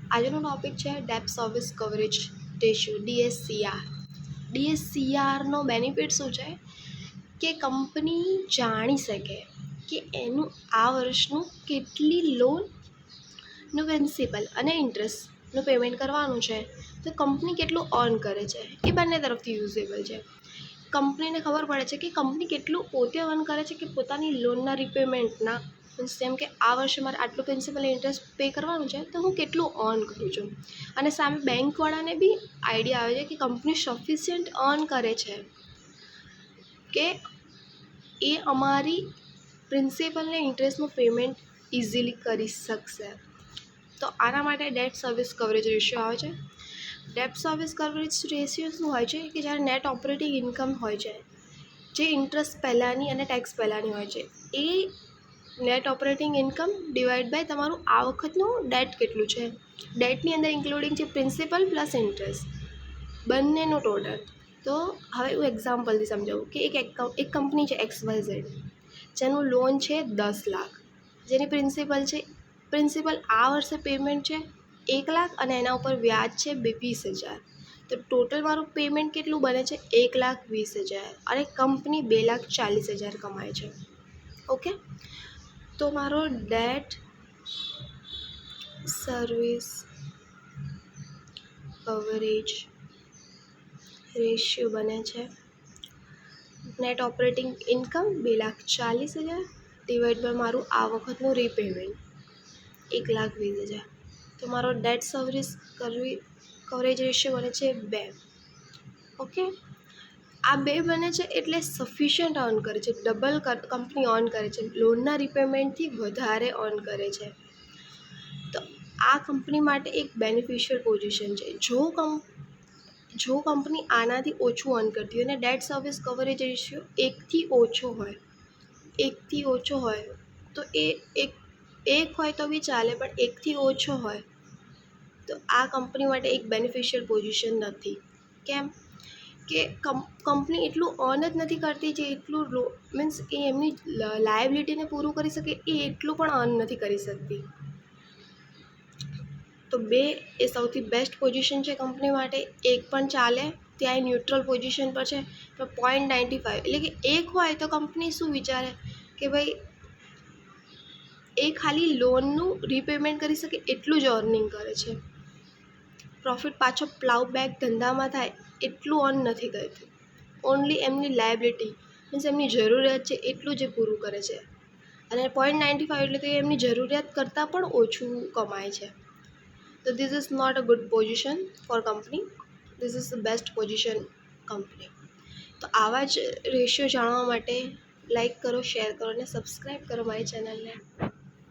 આજનો ટોપિક છે debt service coverage ratio DSCR. DSCRનો બેનિફિટ શું છે કે કંપની જાણી શકે કે એનું આ વર્ષનું કેટલી લોનનું પ્રિન્સિપલ અને ઇન્ટરેસ્ટનું પેમેન્ટ કરવાનું છે, તો કંપની કેટલું અર્ન કરે છે એ બંને તરફથી યુઝેબલ છે. કંપનીને ખબર પડે છે કે કંપની કેટલું પોતે અર્ન કરે છે કે પોતાની લોનના રિપેમેન્ટના, મીન્સ જેમ કે આ વર્ષે મારે આટલું પ્રિન્સિપલ ઇન્ટરેસ્ટ પે કરવાનું છે તો હું કેટલું અર્ન કરું છું. અને સામે બેંકવાળાને બી આઈડિયા આવે છે કે કંપની સફિશિયન્ટ અર્ન કરે છે કે એ અમારી પ્રિન્સિપલને ઇન્ટરેસ્ટનું પેમેન્ટ ઇઝીલી કરી શકશે. તો આના માટે ડેટ સર્વિસ કવરેજ રેશિયો આવે છે. ડેટ સર્વિસ કવરેજ રેશિયો શું હોય છે કે જ્યારે નેટ ઓપરેટિંગ ઇન્કમ હોય છે, જે ઇન્ટરેસ્ટ પહેલાંની અને ટેક્સ પહેલાંની હોય છે, એ net operating income divide by તમારું આ વખતનું ડેટ કેટલું છે. ડેટની અંદર ઇન્ક્લુડિંગ છે પ્રિન્સિપલ પ્લસ ઇન્ટરેસ્ટ, બંનેનું ટોટલ. તો હવે હું એક્ઝામ્પલથી સમજાવું કે એક કંપની છે XYZ, જેનું લોન છે 10 લાખ, જેની પ્રિન્સિપલ આ વર્ષે પેમેન્ટ છે 1 લાખ અને એના ઉપર વ્યાજ છે 20,000. તો ટોટલ મારું પેમેન્ટ કેટલું બને છે 1,20,000 અને કંપની 2,40,000 કમાય છે. ઓકે, તો મારો ડેટ સર્વિસ કવરેજ રેશિયો બને છે net operating income 2,40,000 divide by મારું આ વખતનું રીપેમેન્ટ 1,20,000. તો મારો ડેટ સર્વિસ કવરેજ રેશિયો બને છે 2. ઓકે, આ 2 બને છે એટલે સફિશિયન્ટ અર્ન કરે છે, ડબલ કંપની અર્ન કરે છે, લોનના રિપેમેન્ટથી વધારે અર્ન કરે છે. તો આ કંપની માટે એક બેનિફિશિયલ પોઝિશન છે. જો કંપની આનાથી ઓછું અર્ન કરતી હોય અને ડેટ સર્વિસ કવરેજ રેશિયો 1થી ઓછો હોય તો એ એક હોય તો બી ચાલે, પણ 1થી ઓછો હોય તો આ કંપની માટે એક બેનિફિશિયલ પોઝિશન નથી. કેમ કે કંપની એટલું અર્ન જ નથી કરતી જે એટલું મીન્સ એ એમની લાયબિલિટીને પૂરું કરી શકે એ એટલું પણ અર્ન નથી કરી શકતી. તો 2 એ સૌથી બેસ્ટ પોઝિશન છે કંપની માટે. એક પણ ચાલે, ત્યાં એ ન્યુટ્રલ પોઝિશન પર છે. તો 0.95 એટલે કે એક હોય તો કંપની શું વિચારે કે ભાઈ એ ખાલી લોનનું રીપેમેન્ટ કરી શકે એટલું જ અર્નિંગ કરે છે, પ્રોફિટ પાછો પ્લાઉ બેક ધંધામાં થાય એટલું અર્ન નથી કરતી. ઓનલી એમની લાયબિલિટી મીન્સ એમની જરૂરિયાત છે એટલું જ પૂરું કરે છે. અને 0.95 એટલે કે એમની જરૂરિયાત કરતાં પણ ઓછું કમાય છે. તો this is not a good position for company. This is the best position company. તો આવા જ રેશિયો જાણવા માટે લાઈક કરો, શેર કરો અને સબસ્ક્રાઈબ કરો મારી ચેનલને.